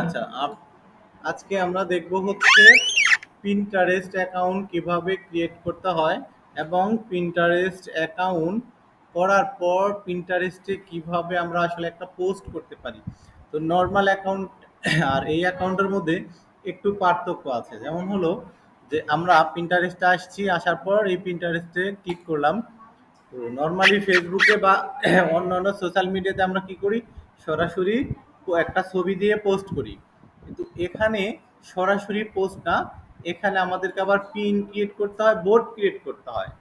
আচ্ছা, আজকে আমরা দেখব হচ্ছে পিন্টারেস্ট অ্যাকাউন্ট কিভাবে ক্রিয়েট করতে হয় এবং পিন্টারেস্ট অ্যাকাউন্ট করার পর পিন্টারেস্টে কিভাবে আমরা আসলে একটা পোস্ট করতে পারি। তো নর্মাল অ্যাকাউন্ট আর এই অ্যাকাউন্টের মধ্যে একটু পার্থক্য আছে। যেমন হলো যে আমরা পিন্টারেস্টে আসছি, আসার পর এই পিন্টারেস্টে ক্লিক করলাম। তো নর্মালি ফেসবুকে বা অন্যান্য সোশ্যাল মিডিয়াতে আমরা কি করি, সরাসরি একটা ছবি দিয়ে পোস্ট করি, কিন্তু এখানে সরাসরি পোস্ট না, এখানে আমাদেরকে আবার পিন ক্রিয়েট করতে হয়, বোর্ড ক্রিয়েট করতে হয়।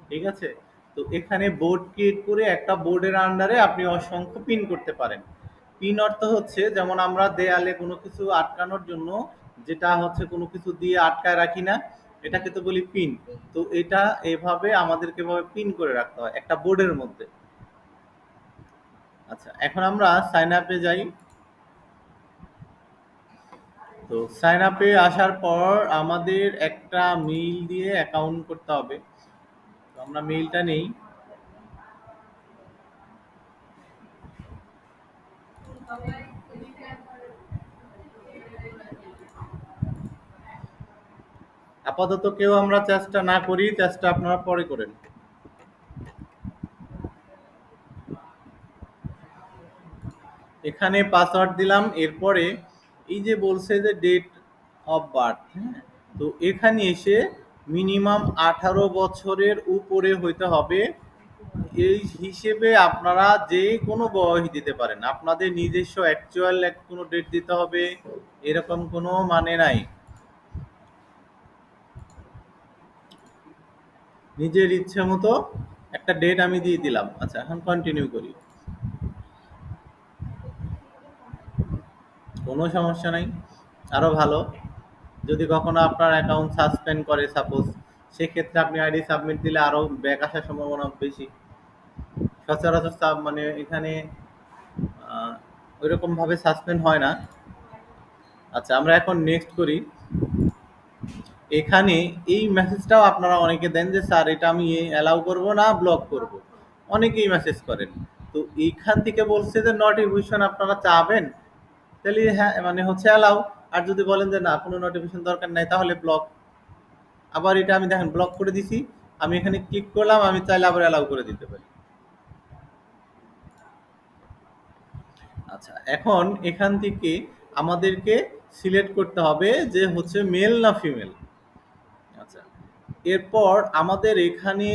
ঠিক আছে? তো এখানে বোর্ড ক্রিয়েট করে একটা বোর্ডের আন্ডারে আপনি অসংখ্য পিন করতে পারেন। পিন অর্থ হচ্ছে যেমন আমরা দেয়ালে কোনো কিছু আটকানোর জন্য যেটা হচ্ছে কোনো কিছু দিয়ে আটকায় রাখি না, এটাকে তো বলি পিন। তো এটা এভাবে আমাদেরকে এভাবে পিন করে রাখতে হয় একটা বোর্ডের মধ্যে। আচ্ছা, এখন আমরা সাইন আপে যাই। তো সাইন আপে আসার পর আমাদের একটা মেইল দিয়ে অ্যাকাউন্ট করতে হবে। তো আমরা মেইলটা নেই। আপাতত কেউ আমরা চেষ্টা না করি, চেষ্টা আপনারা পরে করেন। এখানে পাসওয়ার্ড দিলাম, এরপরে এই যে বলছে যে ডেট অফ বার্থ, হ্যাঁ, তো এখানে এসে মিনিমাম 18 বছরের উপরে হইতে হবে। এই হিসেবে আপনারা যে কোনো বয়স দিতে পারেন, আপনাদের নিজস্ব অ্যাকচুয়াল কোনো ডেট দিতে হবে এরকম কোনো মানে নাই। নিজের ইচ্ছে মতো একটা ডেট আমি দিয়ে দিলাম। আচ্ছা, এখন কন্টিনিউ করি। কোনো সমস্যা নাই, আরও ভালো যদি কখনো আপনার অ্যাকাউন্ট সাসপেন্ড করে সাপোজ, সেক্ষেত্রে আপনি আইডি সাবমিট দিলে আরও ব্যাক আসার সম্ভাবনা বেশি। সচরাচর মানে এখানে ওইরকমভাবে সাসপেন্ড হয় না। আচ্ছা, আমরা এখন নেক্সট করি। এখানে এই মেসেজটাও আপনারা অনেকে দেন যে স্যার এটা আমি অ্যালাউ করব না ব্লক করব, অনেকেই মেসেজ করেন। তো এইখান থেকে বলছে যে নোটিফিকেশন আপনারা চাবেন, তাহলে হ্যাঁ মানে হচ্ছে অ্যালাউ। আর যদি বলেন যে না কোনো নোটিফিকেশন দরকার নাই তাহলে ব্লক। আবার এটা আমি দেখেন ব্লক করে দিছি, আমি এখানে ক্লিক করলাম, আমি চাইলে আবার অ্যালাউ করে দিতে পারি। আচ্ছা, এখন এখান থেকে আমাদেরকে সিলেক্ট করতে হবে যে হচ্ছে মেল না ফিমেল। আচ্ছা, এরপর আমাদের এখানে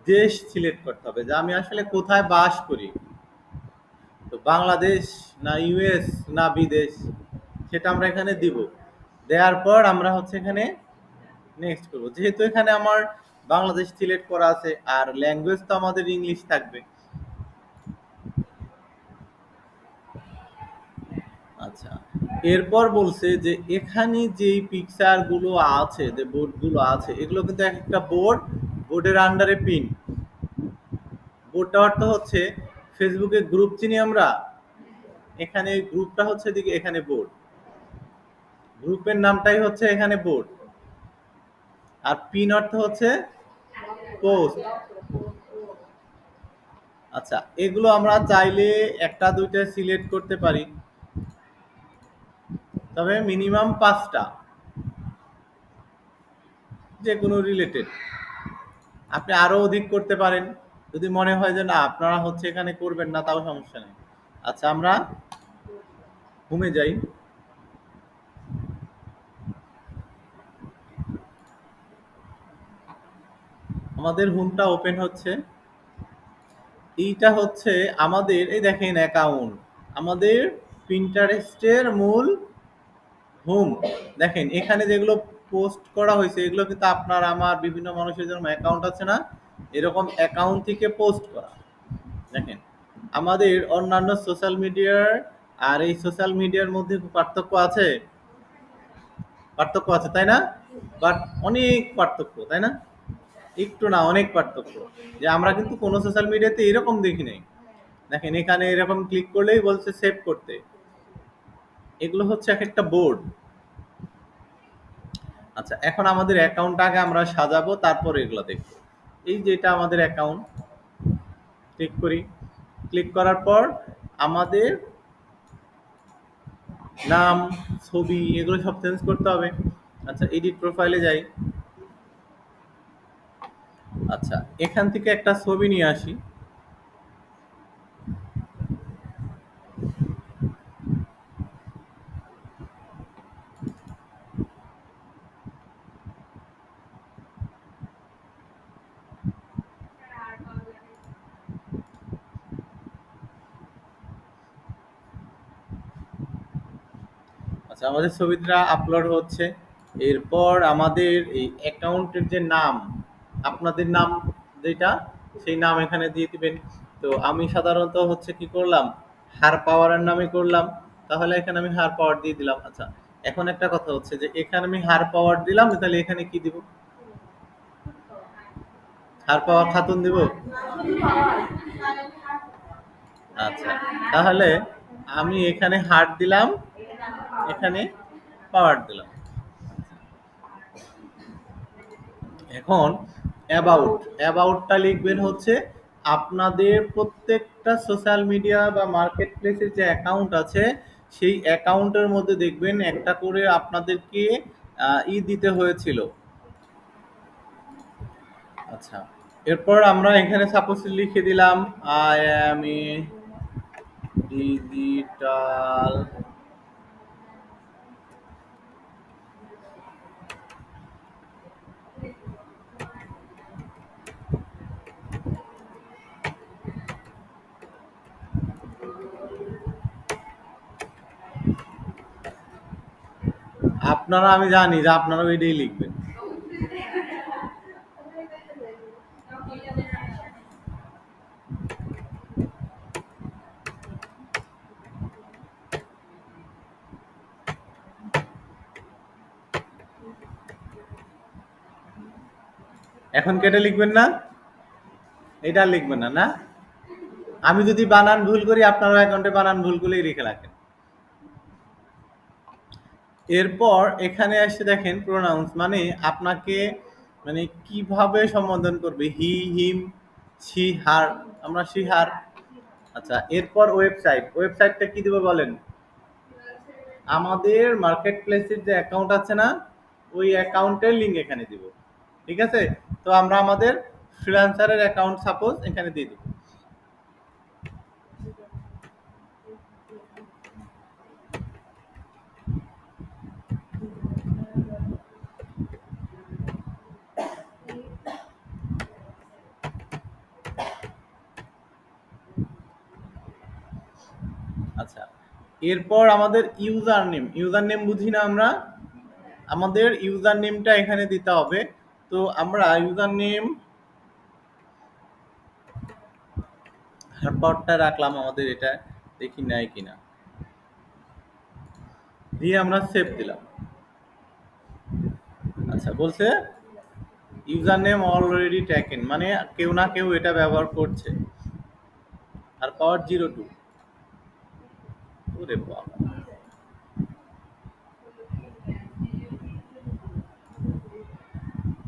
দেশ সিলেক্ট করতে হবে যে আমি আসলে কোথায় বাস করি। তো বাংলাদেশ না ইউএস না বিদেশ, সেটা আমরা এখানে দিব। দেওয়ার পর আমরা হচ্ছে এখানে নেক্সট করব। যেহেতু এখানে আমার বাংলাদেশ সিলেক্ট করা আছে আর ল্যাঙ্গুয়েজ তো আমাদের ইংলিশ থাকবে। আচ্ছা, এরপর বলছে যে এখানে যেই পিকচার গুলো আছে, যে বোর্ড গুলো আছে, এগুলো কিন্তু এক একটা বোর্ড, বোর্ডের আন্ডারে পিন। বোর্ডটা অর্থ হচ্ছে ফেসবুকে গ্রুপ চিনি আমরা, এখানে গ্রুপটা হচ্ছে দিকে এখানে বোর্ড, গ্রুপের নামটাই হচ্ছে এখানে বোর্ড। আর পিন অর্থ হচ্ছে পোস্ট। আচ্ছা, এগুলো আমরা চাইলে একটা দুইটা সিলেক্ট করতে পারি, তবে মিনিমাম 5টা, যে কোনো রিলেটেড। আপনি আরো অধিক করতে পারেন যদি মনে হয় যে না আপনারা হচ্ছে এখানে করবেন না, তাও সমস্যা নেই। আচ্ছা, আমরা হোমে যাই। আমাদের হোমটা ওপেন হচ্ছে। এইটা হচ্ছে আমাদের, এই দেখেন অ্যাকাউন্ট, আমাদের পিন্টারেস্টের মূল হোম। দেখেন এখানে যেগুলো পোস্ট করা হয়েছে এগুলো কিন্তু আপনার আমার বিভিন্ন মানুষের যেরকম অ্যাকাউন্ট আছে না, এরকম অ্যাকাউন্ট থেকে পোস্ট করা। দেখেন আমাদের অন্যান্য সোশ্যাল মিডিয়ার আর এই সোশ্যাল মিডিয়ার মধ্যে পার্থক্য আছে, পার্থক্য আছে তাই না? বাট অনেক পার্থক্য, তাই না? একটু না, অনেক পার্থক্য। যে আমরা কিন্তু কোনো সোশ্যাল মিডিয়াতে এরকম দেখি নাই। দেখেন এখানে এরকম ক্লিক করলেই বলছে সেভ করতে। এগুলো হচ্ছে এক একটা বোর্ড। আচ্ছা, এখন আমাদের অ্যাকাউন্টটাকে আমরা সাজাবো, তারপর এগুলো দেখবো। এই যে এটা আমাদের অ্যাকাউন্ট, ক্লিক করি। ক্লিক করার পর আমাদের নাম, ছবি এগুলো সব চেঞ্জ করতে হবে। আচ্ছা, এডিট প্রোফাইলে যাই। আচ্ছা, এখান থেকে একটা ছবি নিয়ে আসি। আচ্ছা, আমাদের ছবিটা আপলোড হচ্ছে। এরপর আমাদের এই অ্যাকাউন্টের যে নাম, আপনাদের নাম যেটা, সেই নাম এখানে দিয়ে দিবেন। তো আমি সাধারণত হচ্ছে কি করলাম, হার পাওয়ারের নামে করলাম। তাহলে এখানে আমি হার পাওয়ার দিয়ে দিলাম। আচ্ছা, এখন একটা কথা হচ্ছে যে এখানে আমি হার পাওয়ার দিলাম, তাহলে এখানে কি দিব? হার পাওয়ার খাতুন দিব। আচ্ছা, তাহলে আমি এখানে হার দিলাম, এখানে পাওয়ার দিলাম। এখন অ্যাবাউটটা লিখবেন হচ্ছে আপনাদের প্রত্যেকটা সোশ্যাল মিডিয়া বা মার্কেট প্লেসের যে অ্যাকাউন্ট আছে, সেই অ্যাকাউন্টের মধ্যে দেখবেন একটা করে আপনাদেরকে দিতে হয়েছিল। আচ্ছা, এরপর আমরা এখানে সাপোজ লিখে দিলাম আই অ্যাম এ ডিজিটাল। আপনারা, আমি জানি যে আপনারা ওইটাই লিখবেন। এখন কেটে লিখবেন না, এটা আর লিখবেন না, না? আমি যদি বানান ভুল করি, আপনারা অ্যাকাউন্টে বানান ভুল করেই লিখে রাখেন। এরপর এখানে এসে দেখেন প্রোনাউন্স, মানে আপনাকে মানে কিভাবে সম্বোধন করবে, হি, হিম, সি, হার। আমরা সি, হার। আচ্ছা, এরপর ওয়েবসাইটটা কি দেবো বলেন? আমাদের মার্কেট প্লেসের যে অ্যাকাউন্ট আছে না, ওই অ্যাকাউন্টের লিঙ্ক এখানে দিব। ঠিক আছে? তো আমরা আমাদের ফ্রিল্যান্সারের অ্যাকাউন্ট সাপোজ এখানে দিয়ে দিব। আচ্ছা, এরপর আমাদের ইউজার নেম বুঝি না আমরা? আমাদের ইউজার নেমটা এখানে দিতে হবে। তো আমরা ইউজার নেম হারপাওয়ারটা রাখলাম আমাদের এটা, দেখি নাই কিনা, দিয়ে আমরা সেভ দিলাম। আচ্ছা, বলছে ইউজার নেম অলরেডি ট্যাকেন, মানে কেউ না কেউ এটা ব্যবহার করছে। আর পাওয়ার 02। ওরে বাবা!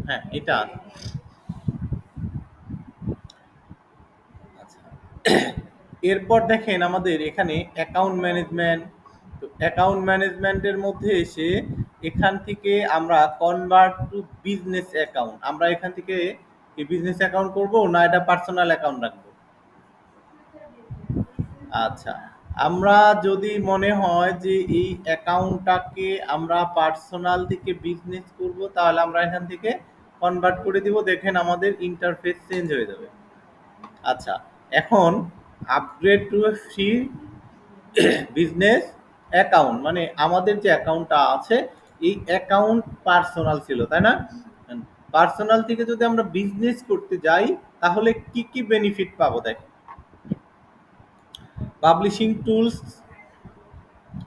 হ্যাঁ, এটা। আচ্ছা, এরপর দেখেন আমাদের এখানে অ্যাকাউন্ট ম্যানেজমেন্ট। তো অ্যাকাউন্ট ম্যানেজমেন্টের মধ্যে এসে এখান থেকে আমরা কনভার্ট টু বিজনেস অ্যাকাউন্ট, আমরা এখান থেকে কি বিজনেস অ্যাকাউন্ট করব না এটা পার্সোনাল অ্যাকাউন্ট রাখবো? আচ্ছা, আমরা যদি মনে হয় যে এই অ্যাকাউন্টটাকে আমরা পার্সোনাল থেকে বিজনেস করব, তাহলে আমরা এখান থেকে কনভার্ট করে দিব। দেখেন আমাদের ইন্টারফেস চেঞ্জ হয়ে যাবে। আচ্ছা, এখন upgrade two free business account, মানে আমাদের যে অ্যাকাউন্টটা আছে, এই অ্যাকাউন্ট পার্সোনাল ছিল, তাই না? পার্সোনাল থেকে যদি আমরা বিজনেস করতে যাই, তাহলে কি কি বেনিফিট পাবো দেখ। পাবলিশিং টুলস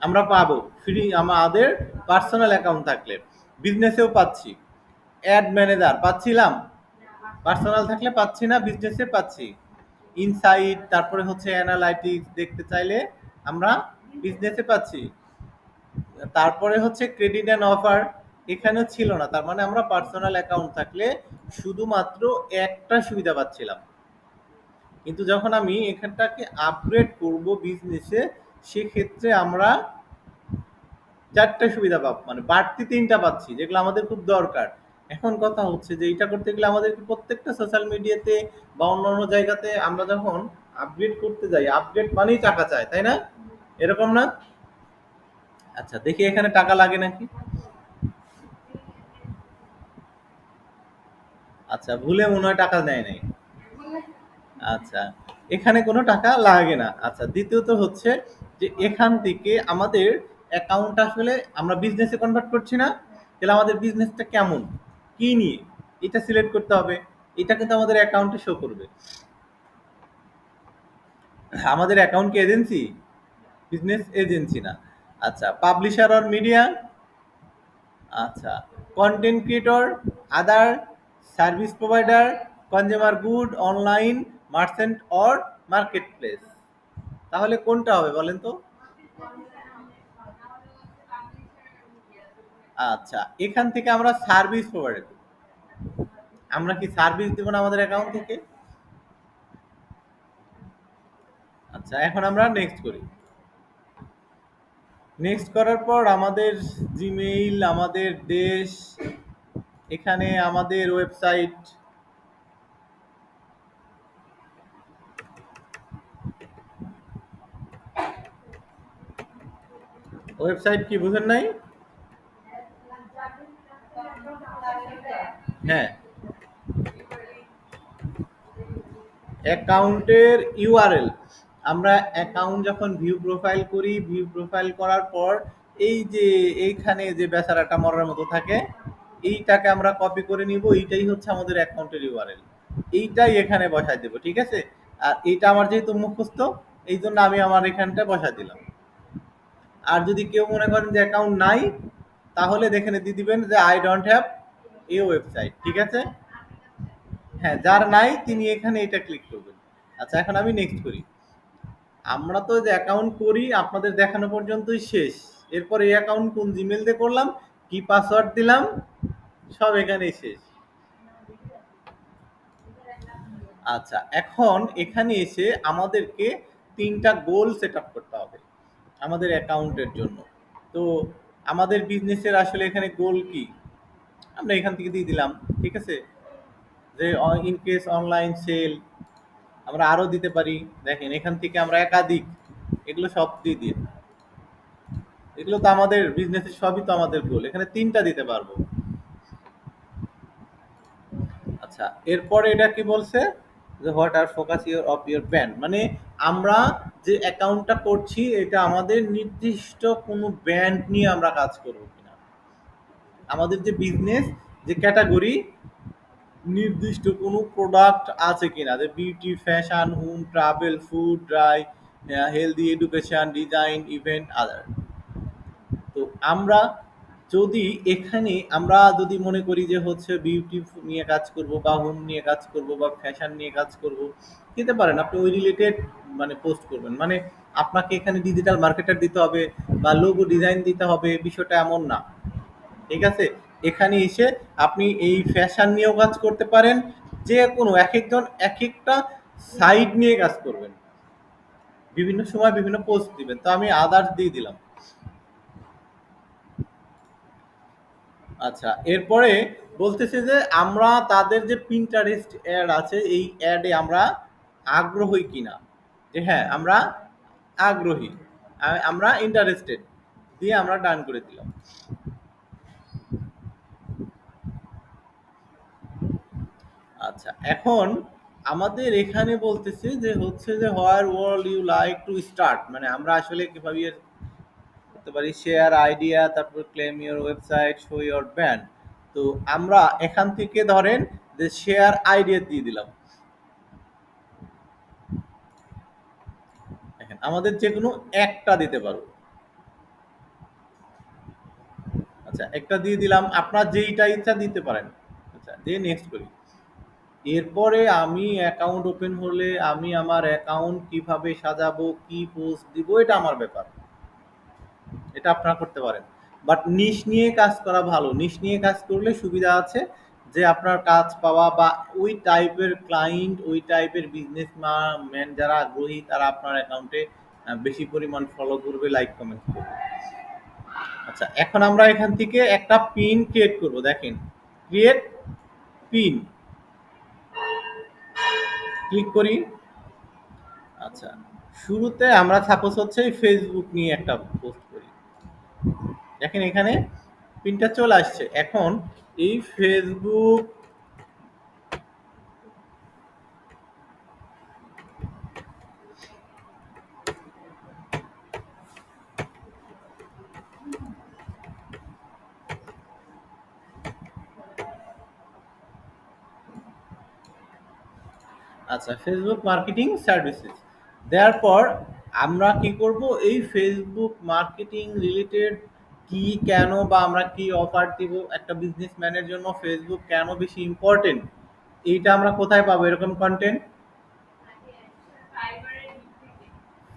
আমরা পাবো ফ্রি আমাদের পার্সোনাল অ্যাকাউন্ট থাকলে। বিজনেসেও পাচ্ছি। অ্যাড ম্যানেজার পাচ্ছিলাম, পার্সোনাল থাকলে পাচ্ছি না, বিজনেসে পাচ্ছি। ইনসাইট, তারপরে হচ্ছে অ্যানালাইটিক্স দেখতে চাইলে আমরা বিজনেসে পাচ্ছি। তারপরে হচ্ছে ক্রেডিট অ্যান্ড অফার, এখানেও ছিল না। তার মানে আমরা পার্সোনাল অ্যাকাউন্ট থাকলে শুধুমাত্র একটা সুবিধা পাচ্ছিলাম। কিন্তু যখন আমি এখানটাকে আপগ্রেড করব বিজনেসে, সেক্ষেত্রে আমরা চারটে সুবিধা পাব, মানে বাড়তি তিনটা পাচ্ছি যেগুলো আমাদের খুব দরকার। এখন কথা হচ্ছে যে এটা করতে গেলে আমাদেরকে প্রত্যেকটা সোশ্যাল মিডিয়াতে বা অন্যান্য জায়গাতে আমরা যখন আপগ্রেড করতে যাই, আপগ্রেড মানেই টাকা চায়, তাই না? এরকম না? আচ্ছা, দেখি এখানে টাকা লাগে নাকি। আচ্ছা, ভুলে মনে হয় টাকা নেয় নাই। আচ্ছা, এখানে কোনো টাকা লাগে না। আচ্ছা, দ্বিতীয়ত হচ্ছে যে এখান থেকে আমাদের অ্যাকাউন্ট আসলে আমরা বিজনেসে কনভার্ট করছি না? তাহলে আমাদের বিজনেসটা কেমন? কি নিয়ে? এটা সিলেক্ট করতে হবে। এটা কিন্তু আমাদের অ্যাকাউন্টে শো করবে। আমাদের অ্যাকাউন্ট কি এজেন্সি? বিজনেস এজেন্সি না। আচ্ছা, পাবলিশার অর মিডিয়া? আচ্ছা, content creator, other, service provider, consumer good, online, merchant or market place. তাহলে কোনটা হবে বলেন তো? আচ্ছা, এখান থেকে আমরা সার্ভিস প্রোভাইড করি। আমরা কি সার্ভিস দেব না আমাদের অ্যাকাউন্ট থেকে? আচ্ছা, এখন আমরা নেক্সট করি। নেক্সট করার পর আমাদের জিমেইল, আমাদের দেশ, এখানে আমাদের ওয়েবসাইট। ওয়েবসাইট কি বুঝেন নাই? হ্যাঁ, অ্যাকাউন্টের ইউআরএল। আমরা অ্যাকাউন্ট যখন ভিউ প্রোফাইল করি, ভিউ প্রোফাইল করার পর এই যে এইখানে যে বেচারাটা মরার মতো থাকে, এইটাকে আমরা কপি করে নিব। এইটাই হচ্ছে আমাদের অ্যাকাউন্টের ইউআরএল। এইটাই এখানে বসায় দেব, ঠিক আছে? আর এইটা আমার যেহেতু মুখস্থ, এই জন্য আমি আমার এখানটা বসায় দিলাম। আর যদি কেউ মনে করেন যে অ্যাকাউন্ট নাই, তাহলে এখানে দিয়ে দিবেন যে I don't have a website, ঠিক আছে? হ্যাঁ, যার নাই তিনি এখানে এটা ক্লিক করবেন। আচ্ছা, এখন আমি নেক্সট করি। আমরা তো যে অ্যাকাউন্ট করি আপনাদের দেখানো পর্যন্তই শেষ। এরপর এই অ্যাকাউন্ট কোন জিমেল দিয়ে করলাম, কি পাসওয়ার্ড দিলাম, সব এখানেই শেষ। আচ্ছা, এখন এখানে এসে আমাদেরকে তিনটা গোল সেট আপ করতে হবে আমাদের অ্যাকাউন্টের জন্য। তো আমাদের বিজনেসের আসলে এখানে গোল কি, আমরা এখান থেকে দিয়ে দিলাম, ঠিক আছে? যে ইন কেস অনলাইন সেল, আমরা আরো দিতে পারি। দেখেন এখান থেকে আমরা একাধিক, এগুলো সব দিয়ে দিই। এগুলো তো আমাদের বিজনেসের সবই তো আমাদের গোল, এখানে তিনটা দিতে পারবো। আচ্ছা, এরপরে এটা কি বলছে যে what are focus your of your brand, মানে আমরা যে অ্যাকাউন্টটা করছি এটা আমাদের নির্দিষ্ট কোনো ব্র্যান্ড নিয়ে আমরা কাজ করবো কিনা, আমাদের যে বিজনেস, যে ক্যাটাগরি, নির্দিষ্ট কোনো প্রোডাক্ট আছে কিনা, যে beauty, fashion, home, travel, food, dry, healthy, education, design, event, other. তো আমরা যদি এখানে আমরা যদি মনে করি যে হচ্ছে বিউটি নিয়ে কাজ করব বা হোম নিয়ে কাজ করব বা ফ্যাশন নিয়ে কাজ করব, দিতে পারেন আপনি ওই রিলেটেড, মানে পোস্ট করবেন। মানে আপনাকে এখানে ডিজিটাল মার্কেটার দিতে হবে বা লোগো ডিজাইন দিতে হবে, বিষয়টা এমন না, ঠিক আছে? এখানে এসে আপনি এই ফ্যাশন নিয়েও কাজ করতে পারেন, যে কোনো এক একজন এক একটা সাইড নিয়ে কাজ করবেন, বিভিন্ন সময় বিভিন্ন পোস্ট দিবেন। তো আমি আদার্স দিয়ে দিলাম। আচ্ছা, এরপরে বলতেছে যে আমরা তাদের যে পিন্টারেস্ট অ্যাড আছে এই অ্যাডে আমরা আগ্রহী কিনা, যে হ্যাঁ আমরা আগ্রহী, আমরা ইন্টারেস্টেড, দিয়ে আমরা ডান করে দিলাম। আচ্ছা, এখন আমাদের এখানে বলতেছে যে হচ্ছে যে where world you like to start, মানে আমরা আসলে কিভাবে করতে পারি, শেয়ার আইডিয়া, তারপর claim your website, show your brand. তো আমরা এখান থেকে ধরেন যে শেয়ার আইডিয়া দিয়ে দিলাম। দেখেন আমাদের যে কোনো একটা দিতে পারবো। আচ্ছা, একটা দিয়ে দিলাম, আপনার যেইটা ইচ্ছা দিতে পারেন। আচ্ছা, দিয়ে নেক্সট করি। এরপরে আমি অ্যাকাউন্ট ওপেন হলে আমি আমার অ্যাকাউন্ট কিভাবে সাজাবো, কি পোস্ট দিব, এটা আমার ব্যাপার, এটা আপনারা করতে পারেন। বাট নিশ নিয়ে কাজ করা ভালো, নিশ নিয়ে কাজ করলে সুবিধা আছে যে আপনার কাজ পাওয়া বা ওই টাইপের ক্লায়েন্ট, ওই টাইপের বিজনেস ম্যান যারা আগ্রহী তারা আপনার অ্যাকাউন্টে বেশি পরিমাণ ফলো করবে, লাইক কমেন্ট করবে। আচ্ছা, এখন আমরা এখান থেকে একটা পিন ক্রিয়েট করব। দেখেন, ক্রিয়েট পিন ক্লিক করি। আচ্ছা, শুরুতে আমরা সাপোজ হচ্ছে এই ফেসবুক নিয়ে একটা পোস্ট করি। দেখেন এখানে পিনটা চলে আসছে। এখন এই ফেসবুক, আচ্ছা, ফেসবুক মার্কেটিং সার্ভিসেস দেওয়ার পর আমরা কি করব, এই ফেসবুক মার্কেটিং রিলেটেড কি, কেন বা আমরা কি অফার দিব একটা বিজনেসম্যানের জন্য, ফেসবুক কেন বেশি ইম্পর্টেন্ট, এইটা আমরা কোথায় পাবো এরকম কন্টেন্ট?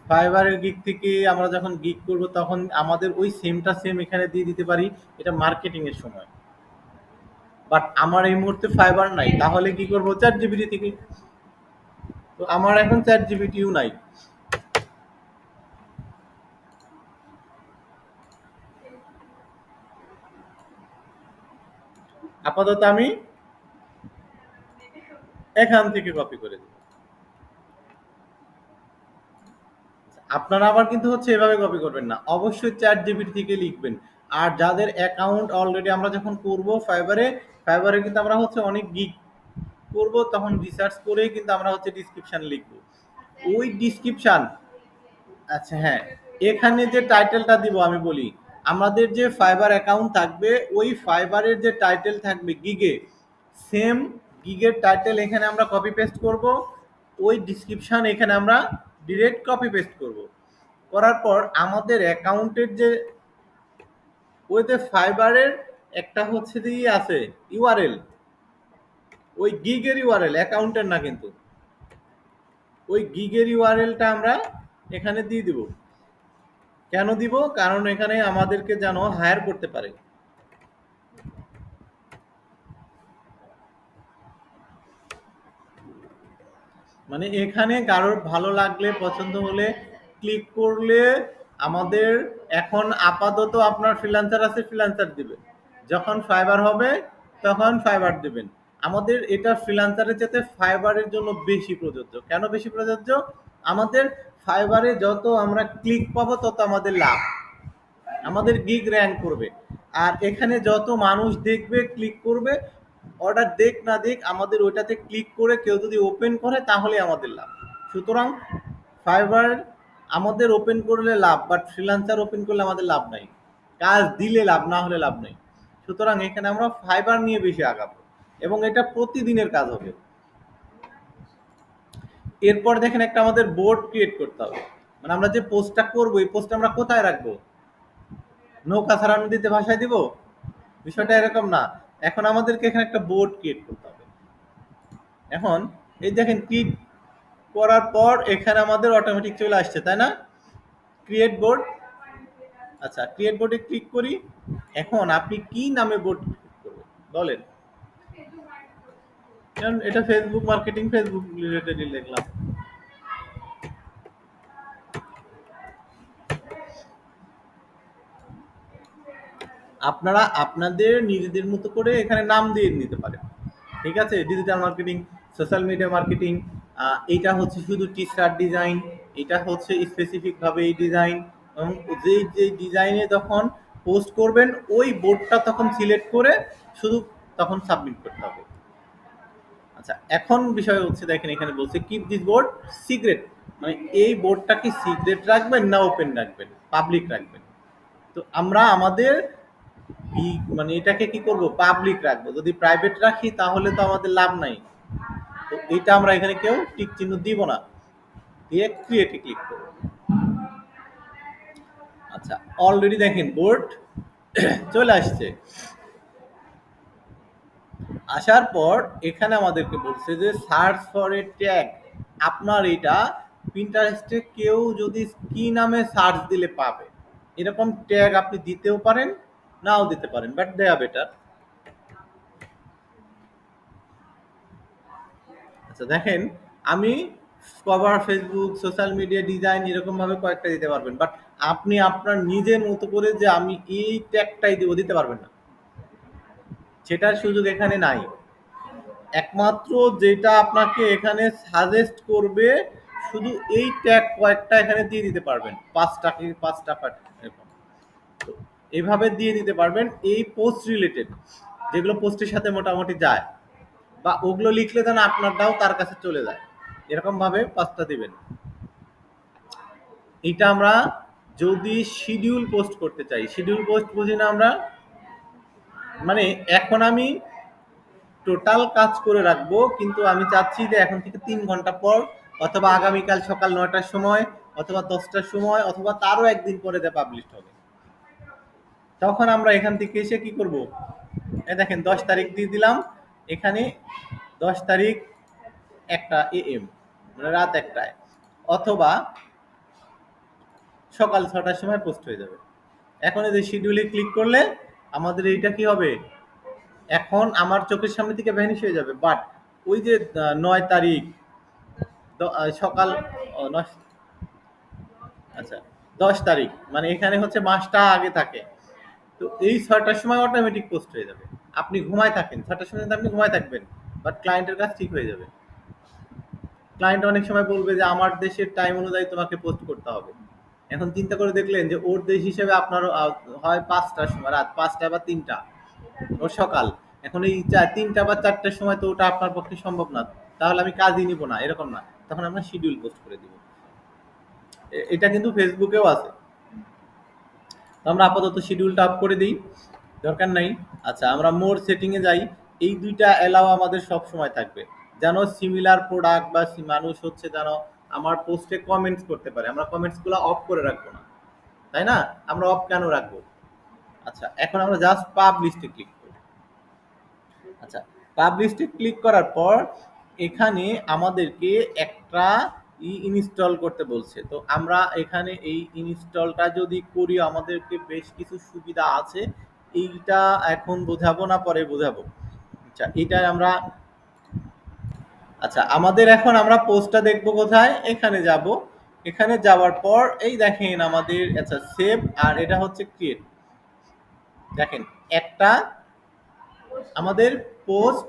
ফাইবারের গিগ থেকে আমরা যখন গিগ করব তখন আমাদের ওই সেমটা সেম এখানে দিয়ে দিতে পারি, এটা মার্কেটিং এর সময়। বাট আমার এই মুহূর্তে ফাইবার নাই, তাহলে কি করব, চ্যাট জিপিটি থেকে। তো আমার এখন চ্যাট জিপিটিও নাই, আপাতত আমি এখান থেকে কপি করে দিই। আপনারা আবার কিন্তু হচ্ছে এভাবে কপি করবেন না, অবশ্যই চ্যাট জিপিটি থেকে লিখবেন। আর যাদের অ্যাকাউন্ট অলরেডি আমরা যখন করব ফাইবারে, ফাইবারে কিন্তু আমরা হচ্ছে অনেক গিগ করব, তখন রিসার্চ করেই কিন্তু আমরা হচ্ছে ডিসক্রিপশন লিখব। ওই ডিসক্রিপশন, আচ্ছা হ্যাঁ, এখানে যে টাইটেলটা দিব আমি বলি, আমাদের যে ফাইবার অ্যাকাউন্ট থাকবে ওই ফাইবারের যে টাইটেল থাকবে গিগে, সেম গিগের টাইটেল এখানে আমরা কপি পেস্ট করব, ওই ডিসক্রিপশন এখানে আমরা ডিরেক্ট কপি পেস্ট করব। করার পর আমাদের অ্যাকাউন্টের যে ওইতে ফাইবারের একটা হচ্ছে দিয়ে আছে ইউআরএল, ওই গিগের ইউআরএল, অ্যাকাউন্টের না কিন্তু, ওই গিগের ইউআরএলটা আমরা এখানে দিয়ে দিব। কেন দিব? কারণ এখানে আমাদেরকে যেন হায়ার করতে পারে। মানে এখানে কারোর ভালো লাগলে, পছন্দ হলে ক্লিক করলে আমাদের এখন আপাতত আপনার ফ্রিল্যান্সার আছে, ফ্রিল্যান্সার দিবে। যখন ফাইবার হবে তখন ফাইবার দিবেন। আমাদের এটা ফ্রিল্যান্সারের চাইতে ফাইবারের জন্য বেশি প্রযোজ্য। কেন বেশি প্রযোজ্য? আমাদের ফাইবারে যত আমরা ক্লিক পাবো তত আমাদের লাভ, আমাদের গিগ র্যাঙ্ক করবে। আর এখানে যত মানুষ দেখবে, ক্লিক করবে, অর্ডার দেখ না দেখ, আমাদের ওইটাতে ক্লিক করে কেউ যদি ওপেন করে তাহলে আমাদের লাভ। সুতরাং ফাইবার আমাদের ওপেন করলে লাভ, বাট ফ্রিল্যান্সার ওপেন করলে আমাদের লাভ নাই। কাজ দিলে লাভ, না হলে লাভ নেই। সুতরাং এখানে আমরা ফাইবার নিয়ে বেশি আগাবো এবং এটা প্রতিদিনের কাজ হবে। এরপর দেখেন একটা আমাদের বোর্ড ক্রিয়েট করতে হবে। মানে আমরা যে পোস্টটা করবো এই পোস্টটা আমরা কোথায় রাখবো? নৌকা ছাড়া নদীতে ভাসায় দিব? বিষয়টা এরকম না। এখন আমাদেরকে এখানে একটা বোর্ড ক্রিয়েট করতে হবে। এখন এই দেখেন, ক্লিক করার পর এখানে আমাদের অটোমেটিক চলে আসছে, তাই না? Create board. আচ্ছা, ক্রিয়েট বোর্ডে ক্লিক করি। এখন আপনি কি নামে বোর্ড ক্রিয়েট করবেন বলেন? কারণ এটা ফেসবুক মার্কেটিং, ফেসবুক রিলেটেডই লিখলাম। আপনারা আপনাদের নিজেদের মতো করে এখানে নাম দিয়ে নিতে পারেন। ঠিক আছে, digital marketing, social media marketing, এইটা হচ্ছে শুধু টি শার্ট ডিজাইন, এটা হচ্ছে স্পেসিফিকভাবে এই ডিজাইন, এবং যেই যেই ডিজাইনে যখন পোস্ট করবেন ওই বোর্ডটা তখন সিলেক্ট করে শুধু তখন সাবমিট করতে হবে। আচ্ছা, এখন বিষয় হচ্ছে দেখেন এখানে বলছে কিপ দিস বোর্ড সিক্রেট, মানে এই বোর্ডটা কি সিক্রেট রাখবেন না ওপেন রাখবেন, পাবলিক রাখবেন? তো আমরা আমাদের মানে এটাকে কি করব, পাবলিক রাখবো। যদি প্রাইভেট রাখি তাহলে তো আমাদের লাভ নাই। তো এটা আমরা এখানে কেউ টিক চিহ্ন দিব না, দিয়ে ক্রিয়েটে ক্লিক করব। আচ্ছা, অলরেডি দেখেন বোর্ড চলে আসছে। আসার পর এখানে আমাদেরকে বলছে যে সার্চ ফর এ ট্যাগ। আপনার এটা পিন্টারেস্টে কেউ যদি কি নামে সার্চ দিলে পাবে, এরকম ট্যাগ আপনি দিতেও পারেন, নাও দিতে পারেন, বাট দেয়া বেটার। আচ্ছা দেখেন, আমি cover, Facebook, social media design এরকম ভাবে কয়েকটা দিতে পারবেন, বাট আপনি আপনার নিজের মতো করে যে আমি এই ট্যাগটাই দিব দিতে পারবেন না, সেটার সুযোগ এখানে নাই। একমাত্র যেটা আপনাকে এখানে সাজেস্ট করবে, শুধু এই ট্যাগ কয়েকটা এখানে দিয়ে দিতে পারবেন, ৫ টাকা ৫ টাকা এরকম। তো এইভাবে দিয়ে দিতে পারবেন এই পোস্ট রিলেটেড, যেগুলো পোস্টের সাথে মোটামুটি যায়, বা ওগুলো লিখলে যেন আপনারটাও তার কাছে চলে যায়, এরকম ভাবে ৫টা দিবেন। এটা আমরা যদি শিডিউল পোস্ট করতে চাই, শিডিউল পোস্ট বুঝি না আমরা, মানে এখন আমি টোটাল কাজ করে রাখবো, কিন্তু আমি চাচ্ছি যে এখন থেকে ৩ ঘন্টা পর, অথবা আগামীকাল সকাল ৯টার সময়, অথবা ১০টার সময়, অথবা তারও একদিন পরে যা পাবলিশ হবে, তখন আমরা এখান থেকে এসে কি করব, এই দেখেন ১০ তারিখ দিয়ে দিলাম এখানে, ১০ তারিখ ১টা AM, মানে রাত ১টায়, অথবা সকাল ৬টার সময় পোস্ট হয়ে যাবে। এখন এই যে শিডিউলে ক্লিক করলে আমাদের এইটা কি হবে, এখন আমার চোখের সামনে থেকে ভ্যানিশ হয়ে যাবে, বাট ওই যে ৯ তারিখ সকাল, আচ্ছা ১০ তারিখ, মানে এখানে হচ্ছে মাসটা আগে থাকে, তো এই ৬টার সময় অটোমেটিক পোস্ট হয়ে যাবে। আপনি ঘুমায় থাকেন, ৬টার সময় কিন্তু আপনি ঘুমায় থাকবেন, বাট ক্লায়েন্টের কাজ ঠিক হয়ে যাবে। ক্লায়েন্ট অনেক সময় বলবে যে আমার দেশের টাইম অনুযায়ী তোমাকে পোস্ট করতে হবে। এখন চিন্তা করে দেখলেন যে ওর দেশ হিসেবে আপনার হয় ৫টার সময়, রাত ৫টা বা ৩টা, ওর সকাল। এখন এই ৩টা বা ৪টার সময় তো ওটা আপনার পক্ষে সম্ভব না, তাহলে আমি কাজই নিব না, এরকম না, তখন আমরা শিডিউল পোস্ট করে দিব। এটা কিন্তু ফেসবুকেও আছে। তো আমরা আপাতত শিডিউলটা অফ করে দিই, দরকার নাই। আচ্ছা, আমরা মোর সেটিংয়ে যাই। এই ২টা অ্যালাও আমাদের সব সময় থাকবে, যেন সিমিলার প্রোডাক্ট বা মানুষ হচ্ছে যেন আমার পোস্টে কমেন্টস করতে পারে। আমরা কমেন্টসগুলো অফ করে রাখবো না, তাই না? আমরা অফ কেন রাখবো? আচ্ছা, এখন আমরা জাস্ট পাবলিশে ক্লিক করব। আচ্ছা, পাবলিশে ক্লিক করার পর এখানে আমাদেরকে একটা ইনস্টল করতে বলছে। তো আমরা এখানে এই ইনস্টলটা যদি করি আমাদেরকে বেশ কিছু সুবিধা আছে। এইটা এখন বোঝাবো না, পরে বোঝাবো। আচ্ছা, এটাই আমরা, আচ্ছা আমাদের এখন আমরা পোস্টটা দেখবো কোথায়, এখানে যাব। এখানে যাওয়ার পর এই দেখেন আমাদের, আচ্ছা সেভ, আর এটা হচ্ছে ক্রিয়েট। দেখেন একটা আমাদের পোস্ট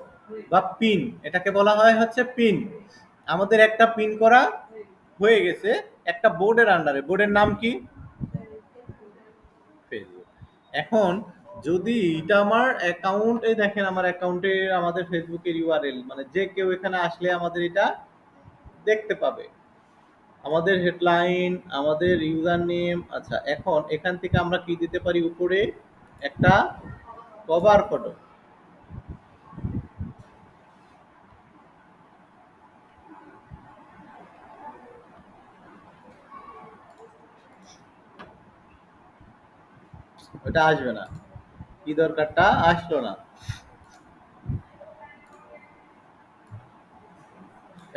বা পিন, এটাকে বলা হয় হচ্ছে পিন। আমাদের একটা পিন করা হয়ে গেছে একটা বোর্ডের আন্ডারে। বোর্ডের নাম কি? ফেসবুক। এখন যদি এটা আমার অ্যাকাউন্ট, এই দেখেন আমার অ্যাকাউন্টে আমাদের ফেসবুকের ইউআরএল, মানে যে কেউ এখানে আসলে আমাদের এটা দেখতে পাবে, আমাদের হেডলাইন, আমাদের ইউজার নেম। আচ্ছা, এখন এখান থেকে আমরা কি দিতে পারি, উপরে একটা কভার ফটো। ওটা আসবে না, কি দরকারটা আসলো না।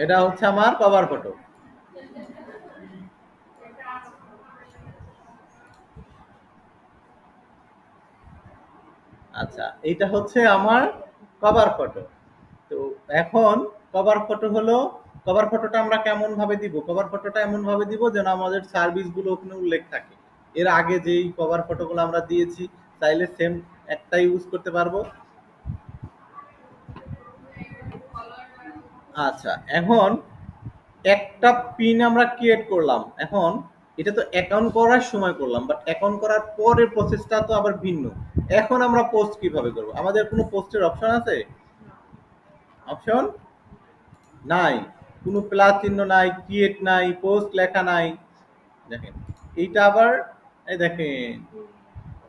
এটা হচ্ছে আমার কভার ফটো। আচ্ছা, এইটা হচ্ছে আমার কভার ফটো। তো এখন কভার ফটো হলো, কভার ফটোটা আমরা কেমন ভাবে দিব? কভার ফটোটা এমন ভাবে দিব যেন আমাদের সার্ভিস গুলো ওখানে উল্লেখ থাকে। এর আগে যেই কভার ফটোগুলো আমরা দিয়েছি, চাইলে সেম একটা ইউজ করতে পারবো। আচ্ছা, এখন একটা পিন আমরা ক্রিয়েট করলাম। এখন এটা তো অ্যাকাউন্ট করার সময় করলাম, বাট অ্যাকাউন্ট করার পরের প্রসেসটা তো আবার ভিন্ন। এখন আমরা পোস্ট কিভাবে করব? আমাদের কোনো পোস্টের অপশন আছে? অপশন নাই, কোনো প্লাস চিহ্ন নাই, ক্রিয়েট নাই, পোস্ট লেখা নাই। দেখেন এইটা আবার, এই দেখেন।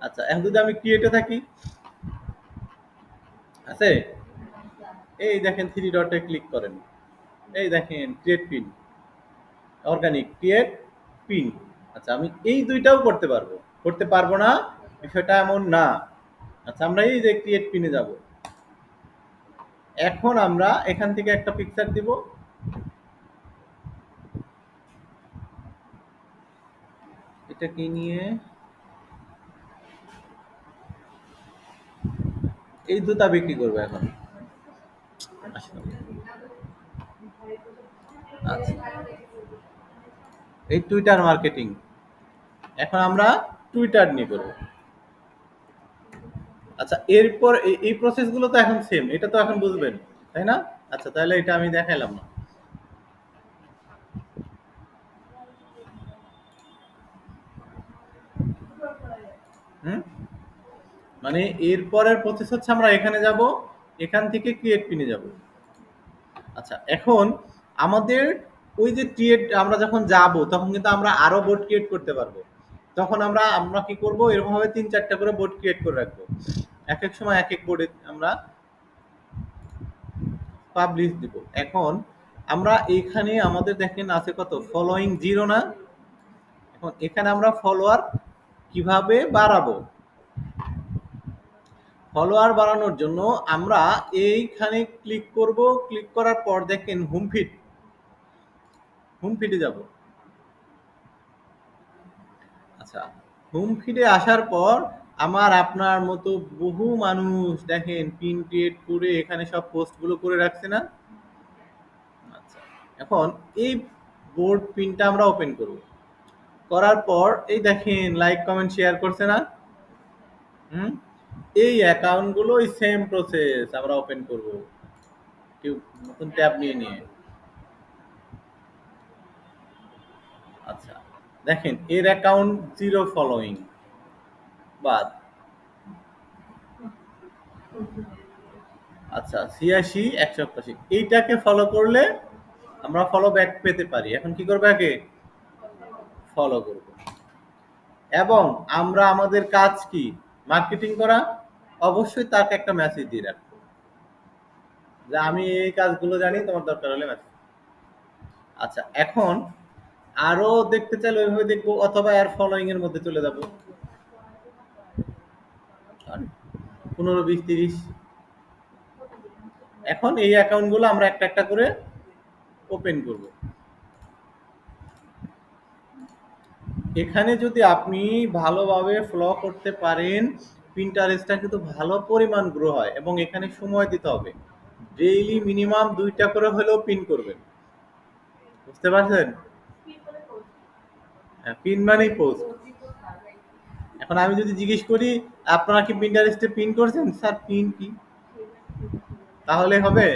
আচ্ছা, এখন যদি আমি ক্রিয়েটে থাকি, আছে, এই দেখেন 3 ডটে ক্লিক করেন, এই দেখেন create pin, organic create pin. আচ্ছা, আমি এই দুইটাও করতে পারবো, করতে পারবো না বিষয়টা এমন না। আচ্ছা, আমরা এই যে ক্রিয়েট পিনে যাব। এখন আমরা এখান থেকে একটা পিকচার দিব, এটা কি নিয়ে, এই জুতা বিক্রি করবো এখন। আসলে আচ্ছা, এই টুইটার মার্কেটিং। এখন আমরা টুইটার নিয়ে করবো। আচ্ছা, এরপর এই প্রসেস গুলো তো এখন সেম, এটা তো এখন বুঝবেন, তাই না? আচ্ছা, তাহলে এটা আমি দেখাইলাম না। হুম, মানে এরপরের প্রসেস হচ্ছে আমরা এখানে যাব, এখান থেকে ক্রিয়েট পিনে যাব। আচ্ছা, এখন আমাদের ওই যে ক্রিয়েট আমরা যখন যাব তখন কিন্তু আমরা আরো বোর্ড ক্রিয়েট করতে পারবো। তখন আমরা আমরা কি করব, এরকম ভাবে ৩-৪টা করে বোর্ড ক্রিয়েট করে রাখবো। এক এক সময় এক এক বোর্ডে আমরা পাবলিশ দিব। এখন আমরা এইখানে আমাদের দেখেন আছে কত ফলোইং 0 না? এখন এখানে আমরা ফলোয়ার কিভাবে বাড়াবো? ফলোয়ার বাড়ানোর জন্য আমরা এইখানে ক্লিক করব, ক্লিক করার পর দেখেন হোম ফিডে যাব। আচ্ছা, হোম ফিডে আসার পর আমার আপনার মতো বহু মানুষ দেখেন পিন ক্রিয়েট করে এখানে সব পোস্টগুলো করে রাখছে না? আচ্ছা, এখন এই বোর্ড পিনটা আমরা ওপেন করব। করার পর এই দেখেন লাইক কমেন্ট শেয়ার করছে না? হুম, এই অ্যাকাউন্টগুলো ওই সেম প্রসেস আমরা ওপেন করব, কেউ নতুন ট্যাব নিয়ে। আচ্ছা, দেখেন এর অ্যাকাউন্ট 0 ফলোইং বাদ। আচ্ছা, ৮৬ ১৮৮ এইটাকে ফলো করলে আমরা ফলো ব্যাক পেতে পারি। এখন কি করবে, আগে ফলো করব, এবং আমরা আমাদের কাজ কি মার্কেটিং করা, অবশ্যই তাকে একটা মেসেজ দিয়ে রাখবো যে আমি এই কাজগুলো জানি, তোমার দরকার হলে মেসেজ। আচ্ছা, এখন আরো দেখতে চাইলে ওইভাবে দেখবো, অথবা এর ফলোইং এর মধ্যে চলে যাব ১৫ ২০ ৩০। এখন এই অ্যাকাউন্ট গুলো আমরা একটা একটা করে ওপেন করব। এখানে যদি আপনি ভালোভাবে ফলো করতে পারেন, পিন্টারেস্টটা কিন্তু ভালো পরিমাণ গ্রো হয়, এবং এখানে সময় দিতে হবে। ডেইলি মিনিমাম ২টা করে হলেও পিন করবেন। বুঝতে পারছেন? হ্যাঁ, পিন মানেই পোস্ট। এখন আমি যদি জিজ্ঞেস করি আপনারা কি পিন্টারেস্টে পিন করছেন, স্যার পিন কি, তাহলে হবে?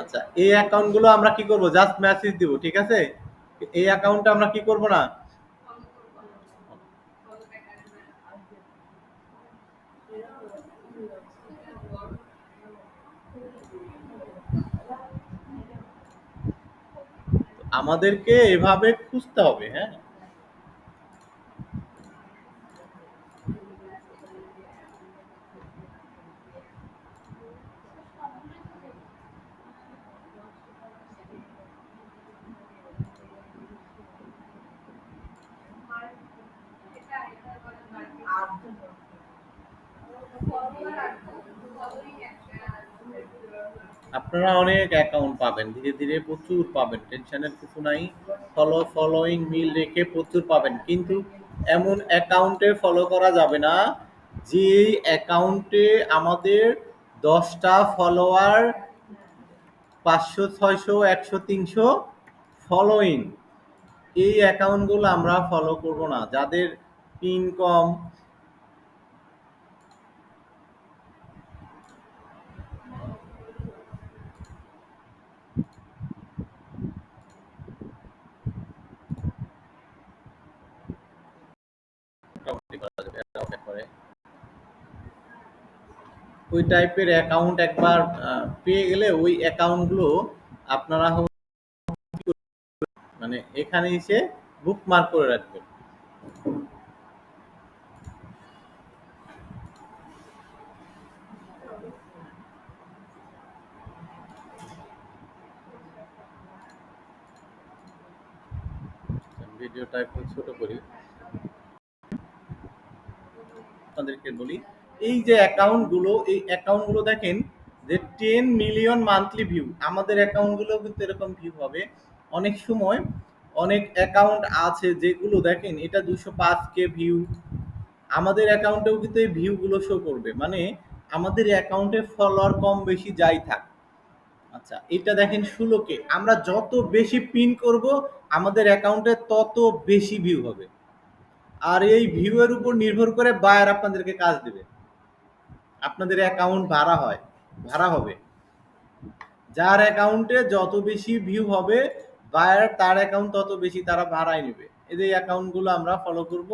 আচ্ছা, এই অ্যাকাউন্ট গুলো আমরা কি করব, জাস্ট মেসেজ দিব, ঠিক আছে? এই অ্যাকাউন্টটা আমরা কি করব না। আমাদেরকে এভাবে খুঁজতে হবে, হ্যাঁ। আপনারা অনেক অ্যাকাউন্ট পাবেন, ধীরে ধীরে প্রচুর পাবেন, টেনশনের কিছু নাই। ফলোইং মিল রেখে প্রচুর পাবেন, কিন্তু এমন অ্যাকাউন্টে ফলো করা যাবে না যে অ্যাকাউন্টে আমাদের 10টা ফলোয়ার, 500 600 100 300 ফলোইং, এই অ্যাকাউন্টগুলো আমরা ফলো করব না, যাদের পিন কম। মোটামুটি করা যাবে, এটা ওকে করে। ওই টাইপের অ্যাকাউন্ট একবার পেয়ে গেলে ওই অ্যাকাউন্টগুলো আপনারা মানে এখানে এসে বুকমার্ক করে রাখবেন। ভিডিওটা একটু ছোট করি, আপনাদেরকে বলি। এই যে অ্যাকাউন্টগুলো, এই অ্যাকাউন্টগুলো দেখেন যে 10 মিলিয়ন মান্থলি ভিউ, আমাদের অ্যাকাউন্টগুলো কিন্তু এরকম ভিউ হবে। অনেক সময় অনেক অ্যাকাউন্ট আছে যেগুলো দেখেন এটা 205K ভিউ, আমাদের অ্যাকাউন্টেও কিন্তু এই ভিউগুলো শো করবে, মানে আমাদের অ্যাকাউন্টে ফলোয়ার কম বেশি যাই থাক, আচ্ছা, এটা দেখেন 16K, আমরা যত বেশি পিন করব আমাদের অ্যাকাউন্টে তত বেশি ভিউ হবে। আর এই ভিউ এর উপর নির্ভর করে বায়ার আপনাদেরকে কাজ দেবে। আপনাদের অ্যাকাউন্ট ভাড়া হবে। যার অ্যাকাউন্টে যত বেশি ভিউ হবে বায়ার তার অ্যাকাউন্ট তত বেশি তারা ভাড়ায় নেবে। এই যে অ্যাকাউন্টগুলো আমরা ফলো করব।